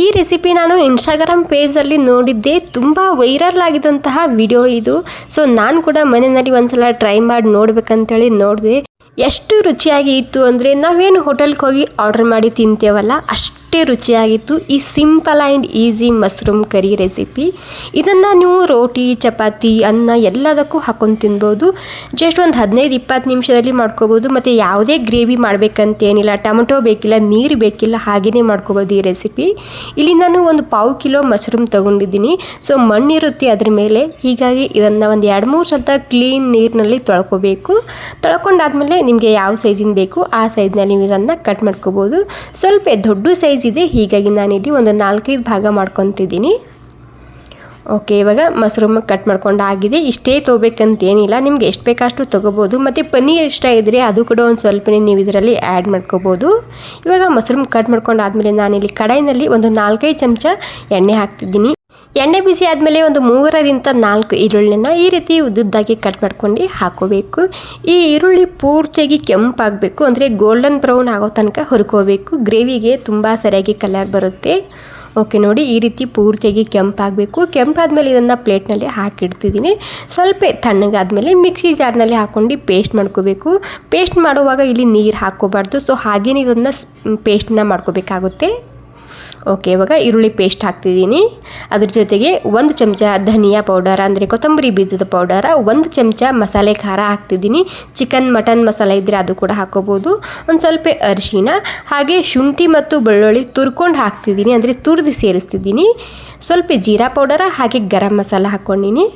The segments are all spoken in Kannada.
ಈ ರೆಸಿಪಿ ನಾನು ಇನ್ಸ್ಟಾಗ್ರಾಮ್ ಪೇಜಲ್ಲಿ ನೋಡಿದ್ದೆ, ತುಂಬ ವೈರಲ್ ಆಗಿದ್ದಂತಹ ವಿಡಿಯೋ ಇದು. ಸೊ ನಾನು ಕೂಡ ಮನೆಯಲ್ಲಿ ಒಂದ್ಸಲ ಟ್ರೈ ಮಾಡಿ ನೋಡ್ಬೇಕಂತೇಳಿ ನೋಡಿದೆ. ಎಷ್ಟು ರುಚಿಯಾಗಿ ಇತ್ತು ಅಂದರೆ ನಾವೇನು ಹೋಟೆಲ್ಗೆ ಹೋಗಿ ಆರ್ಡರ್ ಮಾಡಿ ತಿಂತೇವಲ್ಲ ಅಷ್ಟೇ ರುಚಿಯಾಗಿತ್ತು ಈ simple and easy mushroom curry recipe. ಇದನ್ನು ನೀವು ರೋಟಿ, ಚಪಾತಿ, ಅನ್ನ ಎಲ್ಲದಕ್ಕೂ ಹಾಕೊಂಡು ತಿನ್ಬೋದು. ಜಸ್ಟ್ ಒಂದು 15-20 ನಿಮಿಷದಲ್ಲಿ ಮಾಡ್ಕೋಬೋದು. ಮತ್ತು ಯಾವುದೇ ಗ್ರೇವಿ ಮಾಡಬೇಕಂತೇನಿಲ್ಲ, ಟೊಮೆಟೊ ಬೇಕಿಲ್ಲ, ನೀರು ಬೇಕಿಲ್ಲ, ಹಾಗೆಯೇ ಮಾಡ್ಕೋಬೋದು ಈ ರೆಸಿಪಿ. ಇಲ್ಲಿ ನಾನು ಒಂದು 1/4 ಕಿಲೋ ಮಶ್ರೂಮ್ ತೊಗೊಂಡಿದ್ದೀನಿ. ಸೊ ಮಣ್ಣಿರುತ್ತೆ ಅದ್ರ ಮೇಲೆ, ಹೀಗಾಗಿ ಇದನ್ನು ಒಂದು 2-3 ಸಲ ಕ್ಲೀನ್ ನೀರಿನಲ್ಲಿ ತೊಳ್ಕೊಬೇಕು. ತೊಳ್ಕೊಂಡಾದ್ಮೇಲೆ ನಿಮಗೆ ಯಾವ ಸೈಜಿನ ಬೇಕು ಆ ಸೈಜ್ನಲ್ಲಿ ನೀವು ಇದನ್ನು ಕಟ್ ಮಾಡ್ಕೋಬೋದು. ಸ್ವಲ್ಪ ದೊಡ್ಡ ಸೈಜ್ ಇದೆ, ಹೀಗಾಗಿ ನಾನಿಲ್ಲಿ ಒಂದು 4-5 ಭಾಗ ಮಾಡ್ಕೊತಿದ್ದೀನಿ. ಓಕೆ, ಇವಾಗ ಮಶ್ರೂಮ್ ಕಟ್ ಮಾಡ್ಕೊಂಡು ಆಗಿದೆ. ಇಷ್ಟೇ ತೊಗೋಬೇಕಂತೇನಿಲ್ಲ, ನಿಮ್ಗೆ ಎಷ್ಟು ಬೇಕಷ್ಟು ತೊಗೋಬೋದು. ಮತ್ತು ಪನ್ನೀರ್ ಇಷ್ಟ ಇದ್ದರೆ ಅದು ಕೂಡ ಒಂದು ಸ್ವಲ್ಪನೇ ನೀವು ಇದರಲ್ಲಿ ಆ್ಯಡ್ ಮಾಡ್ಕೋಬೋದು. ಇವಾಗ ಮಶ್ರೂಮ್ ಕಟ್ ಮಾಡ್ಕೊಂಡು ಆದಮೇಲೆ ನಾನಿಲ್ಲಿ ಕಡಾಯಿನಲ್ಲಿ ಒಂದು 4-5 ಚಮಚ ಎಣ್ಣೆ ಹಾಕ್ತಿದ್ದೀನಿ. ಎಣ್ಣೆ ಬಿಸಿ ಆದಮೇಲೆ ಒಂದು 3-4 ಈರುಳ್ಳಿನ ಈ ರೀತಿ ಉದ್ದುದ್ದಾಗಿ ಕಟ್ ಮಾಡ್ಕೊಂಡು ಹಾಕೋಬೇಕು. ಈ ಈರುಳ್ಳಿ ಪೂರ್ತಿಯಾಗಿ ಕೆಂಪಾಗಬೇಕು, ಅಂದರೆ ಗೋಲ್ಡನ್ ಬ್ರೌನ್ ಆಗೋ ತನಕ ಹುರ್ಕೋಬೇಕು. ಗ್ರೇವಿಗೆ ತುಂಬ ಸರಿಯಾಗಿ ಕಲರ್ ಬರುತ್ತೆ. ಓಕೆ ನೋಡಿ, ಈ ರೀತಿ ಪೂರ್ತಿಯಾಗಿ ಕೆಂಪಾಗಬೇಕು. ಕೆಂಪಾದ್ಮೇಲೆ ಇದನ್ನು ಪ್ಲೇಟ್ನಲ್ಲಿ ಹಾಕಿಡ್ತಿದ್ದೀನಿ. ಸ್ವಲ್ಪ ತಣ್ಣಗಾದ್ಮೇಲೆ ಮಿಕ್ಸಿ ಜಾರ್ನಲ್ಲಿ ಹಾಕ್ಕೊಂಡು ಪೇಸ್ಟ್ ಮಾಡ್ಕೋಬೇಕು. ಪೇಸ್ಟ್ ಮಾಡುವಾಗ ಇಲ್ಲಿ ನೀರು ಹಾಕ್ಕೋಬಾರ್ದು. ಸೊ ಹಾಗೇನೆ ಇದನ್ನು ಪೇಸ್ಟನ್ನ ಮಾಡ್ಕೋಬೇಕಾಗುತ್ತೆ. ಓಕೆ, ಇವಾಗ ಈರುಳ್ಳಿ ಪೇಸ್ಟ್ ಹಾಕ್ತಿದ್ದೀನಿ. ಅದ್ರ ಜೊತೆಗೆ 1 ಚಮಚ ಧನಿಯಾ ಪೌಡರ್ ಅಂದರೆ ಕೊತ್ತಂಬರಿ ಬೀಜದ ಪೌಡರ, 1 ಚಮಚ ಮಸಾಲೆ ಖಾರ ಹಾಕ್ತಿದ್ದೀನಿ. ಚಿಕನ್, ಮಟನ್ ಮಸಾಲೆ ಇದ್ದರೆ ಅದು ಕೂಡ ಹಾಕ್ಕೋಬೋದು. ಒಂದು ಸ್ವಲ್ಪ ಅರಿಶಿನ, ಹಾಗೆ ಶುಂಠಿ ಮತ್ತು ಬೆಳ್ಳುಳ್ಳಿ ತುರ್ಕೊಂಡು ಹಾಕ್ತಿದ್ದೀನಿ, ಅಂದರೆ ತುರಿದು ಸೇರಿಸ್ತಿದ್ದೀನಿ. ಸ್ವಲ್ಪ ಜೀರಾ ಪೌಡರ, ಹಾಗೆ ಗರಂ ಮಸಾಲ ಹಾಕ್ಕೊಂಡಿನಿ.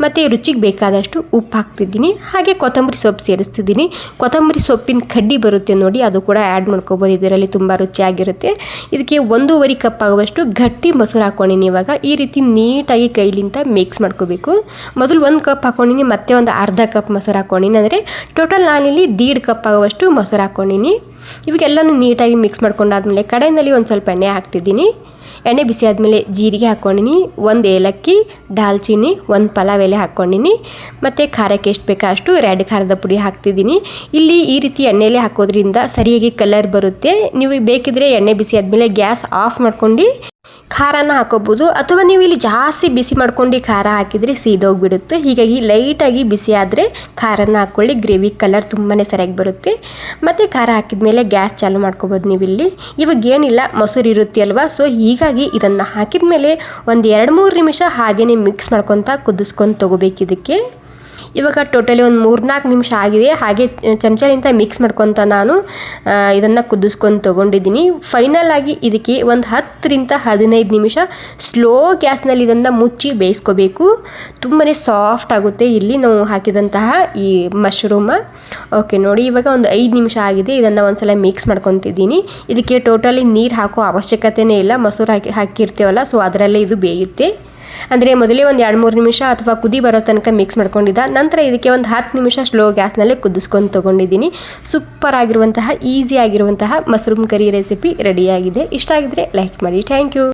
ಮತ್ತು ರುಚಿಗೆ ಬೇಕಾದಷ್ಟು ಉಪ್ಪು ಹಾಕ್ತಿದ್ದೀನಿ. ಹಾಗೆ ಕೊತ್ತಂಬರಿ ಸೊಪ್ಪು ಸೇರಿಸ್ತಿದ್ದೀನಿ. ಕೊತ್ತಂಬರಿ ಸೊಪ್ಪಿನ ಕಡ್ಡಿ ಬರುತ್ತೆ ನೋಡಿ, ಅದು ಕೂಡ ಆ್ಯಡ್ ಮಾಡ್ಕೋಬೋದು. ಇದರಲ್ಲಿ ತುಂಬ ರುಚಿಯಾಗಿರುತ್ತೆ. ಇದಕ್ಕೆ 1.5 ಕಪ್ ಆಗುವಷ್ಟು ಗಟ್ಟಿ ಮೊಸರು ಹಾಕ್ಕೊಂಡಿನಿ. ಇವಾಗ ಈ ರೀತಿ ನೀಟಾಗಿ ಕೈಲಿಂದ ಮಿಕ್ಸ್ ಮಾಡ್ಕೋಬೇಕು. ಮೊದಲು 1 ಕಪ್ ಹಾಕ್ಕೊಂಡಿನಿ, ಮತ್ತೆ ಒಂದು ಅರ್ಧ ಕಪ್ ಮೊಸರು ಹಾಕ್ಕೊಂಡಿನಿ, ಅಂದರೆ ಟೋಟಲ್ ನಾನಿಲ್ಲಿ 1.5 ಕಪ್ ಆಗುವಷ್ಟು ಮೊಸರು ಹಾಕ್ಕೊಂಡಿನಿ. ಇವಾಗೆಲ್ಲನೂ ನೀಟಾಗಿ ಮಿಕ್ಸ್ ಮಾಡ್ಕೊಂಡಾದ್ಮೇಲೆ ಕಡಾಯಿನಲ್ಲಿ ಒಂದು ಸ್ವಲ್ಪ ಎಣ್ಣೆ ಹಾಕ್ತಿದ್ದೀನಿ. ಎಣ್ಣೆ ಬಿಸಿ ಆದಮೇಲೆ ಜೀರಿಗೆ ಹಾಕ್ಕೊಂಡಿನಿ, 1 ಏಲಕ್ಕಿ, ದಾಲ್ಚಿನ್ನಿ, 1 ಪಲಾವ್ ಎಲೆ ಹಾಕ್ಕೊಂಡಿನಿ. ಮತ್ತು ಖಾರಕ್ಕೆ ಎಷ್ಟು ಬೇಕಾ ಅಷ್ಟು ರೆಡ್ ಖಾರದ ಪುಡಿ ಹಾಕ್ತಿದ್ದೀನಿ. ಇಲ್ಲಿ ಈ ರೀತಿ ಎಣ್ಣೆಲೆ ಹಾಕೋದ್ರಿಂದ ಸರಿಯಾಗಿ ಕಲರ್ ಬರುತ್ತೆ. ನೀವು ಬೇಕಿದ್ರೆ ಎಣ್ಣೆ ಬಿಸಿ ಆದಮೇಲೆ ಗ್ಯಾಸ್ ಆಫ್ ಮಾಡ್ಕೊಂಡು ಖಾರನ ಹಾಕೋಬೋದು, ಅಥವಾ ನೀವು ಇಲ್ಲಿ ಜಾಸ್ತಿ ಬಿಸಿ ಮಾಡ್ಕೊಂಡು ಖಾರ ಹಾಕಿದರೆ ಸೀದೋಗಿಬಿಡುತ್ತೆ. ಹೀಗಾಗಿ ಲೈಟಾಗಿ ಬಿಸಿ ಆದರೆ ಖಾರನ ಹಾಕ್ಕೊಳ್ಳಿ, ಗ್ರೇವಿ ಕಲರ್ ತುಂಬಾ ಸರಿಯಾಗಿ ಬರುತ್ತೆ. ಮತ್ತು ಖಾರ ಹಾಕಿದ ಮೇಲೆ ಗ್ಯಾಸ್ ಚಾಲು ಮಾಡ್ಕೋಬೋದು ನೀವಿಲ್ಲಿ. ಇವಾಗ ಏನಿಲ್ಲ, ಮೊಸರು ಇರುತ್ತೆ ಅಲ್ವಾ, ಸೊ ಹೀಗಾಗಿ ಇದನ್ನು ಹಾಕಿದ ಮೇಲೆ ಒಂದು 2-3 ನಿಮಿಷ ಹಾಗೆಯೇ ಮಿಕ್ಸ್ ಮಾಡ್ಕೊತ ಕುದಿಸ್ಕೊಂಡು ತೊಗೋಬೇಕು ಇದಕ್ಕೆ. ಇವಾಗ ಟೋಟಲಿ ಒಂದು 3-4 ನಿಮಿಷ ಆಗಿದೆ. ಹಾಗೆ ಚಮಚದಿಂದ ಮಿಕ್ಸ್ ಮಾಡ್ಕೊತ ನಾನು ಇದನ್ನು ಕುದಿಸ್ಕೊಂಡು ತೊಗೊಂಡಿದ್ದೀನಿ. ಫೈನಲ್ ಆಗಿ ಇದಕ್ಕೆ ಒಂದು 10-15 ನಿಮಿಷ ಸ್ಲೋ ಗ್ಯಾಸ್ನಲ್ಲಿ ಇದನ್ನು ಮುಚ್ಚಿ ಬೇಯಿಸ್ಕೋಬೇಕು. ತುಂಬಾ ಸಾಫ್ಟ್ ಆಗುತ್ತೆ ಇಲ್ಲಿ ನಾವು ಹಾಕಿದಂತಹ ಈ ಮಶ್ರೂಮ. ಓಕೆ ನೋಡಿ, ಇವಾಗ ಒಂದು 5 ನಿಮಿಷ ಆಗಿದೆ. ಇದನ್ನು ಒಂದ್ಸಲ ಮಿಕ್ಸ್ ಮಾಡ್ಕೊತಿದ್ದೀನಿ. ಇದಕ್ಕೆ ಟೋಟಲಿ ನೀರು ಹಾಕೋ ಅವಶ್ಯಕತೆಯೇ ಇಲ್ಲ, ಮೊಸರು ಹಾಕಿರ್ತೀವಲ್ಲ, ಸೊ ಅದರಲ್ಲೇ ಇದು ಬೇಯುತ್ತೆ. ಅಂದರೆ ಮೊದಲೇ ಒಂದು 2-3 ನಿಮಿಷ ಅಥವಾ ಕುದಿ ಬರೋ ತನಕ ಮಿಕ್ಸ್ ಮಾಡ್ಕೊಂಡಿದ್ದ ನಂತರ ಇದಕ್ಕೆ ಒಂದು 10 ನಿಮಿಷ ಸ್ಲೋ ಗ್ಯಾಸ್ನಲ್ಲೇ ಕುದಿಸ್ಕೊಂಡು ತೊಗೊಂಡಿದ್ದೀನಿ. ಸೂಪರ್ ಆಗಿರುವಂತಹ, ಈಸಿ ಆಗಿರುವಂತಹ ಮಶ್ರೂಮ್ ಕರಿ ರೆಸಿಪಿ ರೆಡಿಯಾಗಿದೆ. ಇಷ್ಟ ಆಗಿದ್ರೆ ಲೈಕ್ ಮಾಡಿ. Thank you.